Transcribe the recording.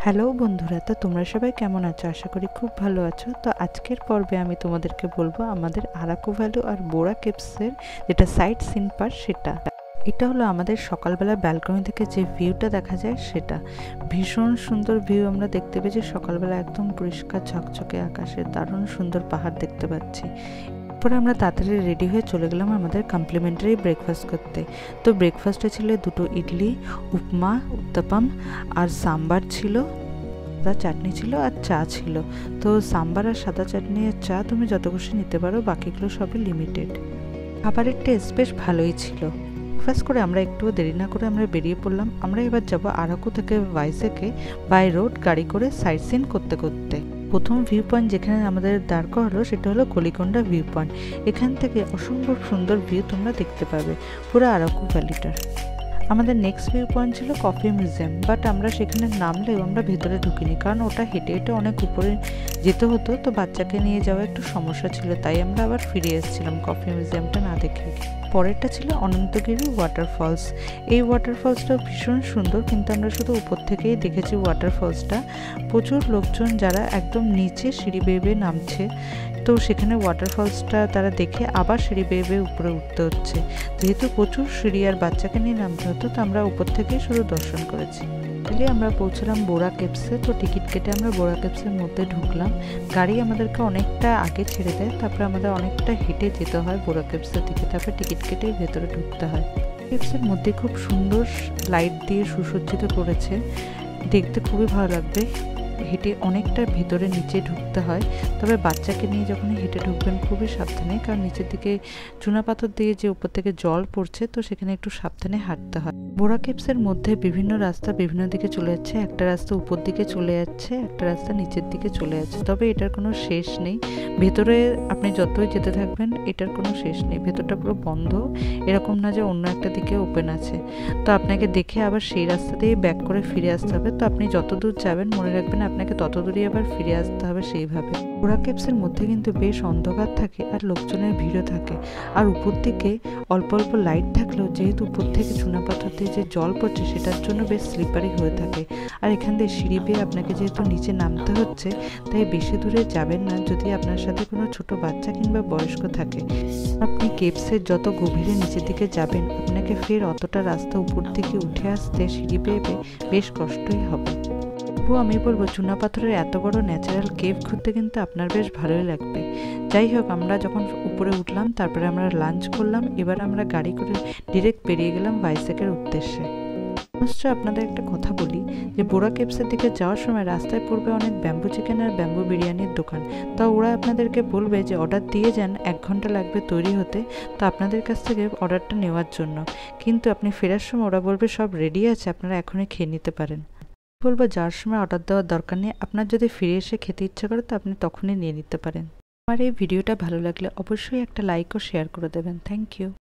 Hello বন্ধুরা, তো তোমরা সবাই কেমন আছো? আশা করি খুব ভালো আছো। তো আজকের পর্বে আমি তোমাদেরকে বলবো আমাদের আরাকু ভ্যালি আর বোরা কেভসের যেটা সাইট সিন পার্ট সেটা। এটা হলো আমাদের সকালবেলা ব্যালকনি থেকে যে ভিউটা দেখা যায় সেটা। ভীষণ সুন্দর ভিউ আমরা দেখতে পেয়েছি সকালবেলা, একদম পরিষ্কার ঝকঝকে আকাশে দারুণ সুন্দর পাহাড় দেখতে পাচ্ছি। এরপরে আমরা তাড়াতাড়ি রেডি হয়ে চলে গেলাম আমাদের কমপ্লিমেন্টারি ব্রেকফাস্ট করতে। তো ব্রেকফাস্টে ছিল দুটো ইডলি, উপমা, উত্তাপাম আর সাম্বার ছিল, সাদা চাটনি ছিল আর চা ছিল। তো সাম্বার আর সাদা চাটনি আর চা তুমি যত খুশি নিতে পারো, বাকিগুলো সবই লিমিটেড। খাবারের টেস্ট বেশ ভালোই ছিল। ব্রেকফাস্ট করে আমরা একটুও দেরি না করে আমরা বেরিয়ে পড়লাম। আমরা এবার যাব আরাকু থেকে ভাইজ্যাগে বাই রোড গাড়ি করে সাইট সিন করতে করতে। প্রথম ভিউ পয়েন্ট যেখানে আমাদের দাঁড় করালো সেটা হলো কলিকোন্ডা ভিউ পয়েন্ট। এখান থেকে অসম্ভব সুন্দর ভিউ তোমরা দেখতে পাবে পুরো আরাকু ভ্যালিটার। আমাদের নেক্সট ভিউ পয়েন্ট ছিল কফি মিউজিয়াম, বাট আমরা সেখানে নামলেও আমরা ভেতরে ঢুকিনি, কারণ ওটা হেঁটে হেঁটে অনেক উপরে যেতে হতো, তো বাচ্চাকে নিয়ে যাওয়া একটু সমস্যা ছিল, তাই আমরা আবার ফিরে এসেছিলাম কফি মিউজিয়ামটা না দেখে। পরেরটা ছিল অনন্তগিরি ওয়াটারফলস। এই ওয়াটারফলসটাও ভীষণ সুন্দর, কিন্তু আমরা শুধু উপর থেকেই দেখেছি ওয়াটারফলসটা। প্রচুর লোকজন যারা একদম নিচে সিঁড়ি বেয়ে বেয়ে নামছে, তো সেখানে ওয়াটারফলসটা তারা দেখে আবার সিঁড়ি বেয়ে বেয়ে উপরে উঠতে হচ্ছে। যেহেতু প্রচুর সিঁড়ি আর বাচ্চাকে নিয়ে নামতে হতো, তো আমরা উপর থেকেই শুধু দর্শন করেছি। আমরা পৌঁছলাম বোরা কেভসে। তো টিকিট কেটে আমরা বোরা কেভসের মধ্যে ঢুকলাম। গাড়ি আমাদেরকে অনেকটা আগে ছেড়ে দেয়, তারপরে আমাদের অনেকটা হেঁটে যেতে হয় বোরা কেভসের দিকে, তারপরে টিকিট কেটে ভেতরে ঢুকতে হয়। কেভসের মধ্যে খুব সুন্দর লাইট দিয়ে সুসজ্জিত করেছে, দেখতে খুবই ভালো লাগবে। হেঁটে অনেকটা ভেতরে নিচে ঢুকতে হয়, তবে বাচ্চাকে নিয়ে যখন হেঁটে ঢুকবেন খুবই সাবধানে, কারণ নিচের দিকে চুনাপাথর দিয়ে যে উপর থেকে জল পড়ছে, তো সেখানে একটু সাবধানে হাঁটতে হয়। বোরা কেভসের মধ্যে বিভিন্ন রাস্তা বিভিন্ন দিকে চলে যাচ্ছে, একটা রাস্তা উপর দিকে চলে যাচ্ছে, একটা রাস্তা নিচের দিকে চলে যাচ্ছে, তবে এটার কোনো শেষ নেই। ভেতরে আপনি যতই যেতে থাকবেন এটার কোনো শেষ নেই, ভেতরটা পুরো বন্ধ, এরকম না যে অন্য একটা দিকে ওপেন আছে। তো আপনাকে দেখে আবার সেই রাস্তা দিয়ে ব্যাক করে ফিরে আসতে হবে, তো আপনি যত দূর যাবেন মনে রাখবেন আপনাকে তত দূরই আবার ফিরে আসতে হবে সেইভাবে। বোরা কেভসের মধ্যে কিন্তু বেশ অন্ধকার থাকে আর লোকজনের ভিড়ও থাকে, আর উপর দিকে অল্প অল্প লাইট থাকলেও যেহেতু উপর থেকে চুনাপাথর দিয়ে যে জল পড়ছে সেটার জন্য বেশ স্লিপারি হয়ে থাকে। আর এখান দিয়ে সিঁড়ি বেয়ে আপনাকে যেহেতু নিচে নামতে হচ্ছে, তাই বেশি দূরে যাবেন না যদি আপনার সাথে কোনো ছোট বাচ্চা কিংবা বয়স্ক থাকে। আপনি কেভসের যত গভীরে নিচের দিকে যাবেন, আপনাকে ফের অতটা রাস্তা উপর দিকে উঠে আসতে সিঁড়ি বেয়ে বেশ কষ্টই হবে। তবুও আমি বলবো চুনাপাথরের এত বড় ন্যাচারাল কেভ ঘুরতে কিন্তু আপনার বেশ ভালোই লাগবে। যাই হোক, আমরা যখন উপরে উঠলাম তারপরে আমরা লাঞ্চ করলাম, এবার আমরা গাড়ি করে ডিরেক্ট বেরিয়ে গেলাম ভাইজ্যাগের উদ্দেশ্যে। নিশ্চয় আপনাদের একটা কথা বলি যে বোরা কেভসের দিকে যাওয়ার সময় রাস্তায় পড়বে অনেক ব্যাম্বু চিকেন আর ব্যাম্বু বিরিয়ানির দোকান। তা ওরা আপনাদেরকে বলবে যে অর্ডার দিয়ে যান, 1 ঘন্টা লাগবে তৈরি হতে, তো আপনাদের কাছ থেকে অর্ডারটা নেওয়ার জন্য। কিন্তু আপনি ফেরার সময় ওরা বলবে সব রেডি আছে, আপনারা এখনই খেয়ে নিতে পারেন। বলবো যাওয়ার সময় অর্ডার দেওয়ার দরকার নেই, আপনার যদি ফিরে এসে খেতে ইচ্ছা করে তো আপনি তখনই নিয়ে নিতে পারেন। আমার এই ভিডিওটা ভালো লাগলে অবশ্যই একটা লাইক ও শেয়ার করে দেবেন। Thank you.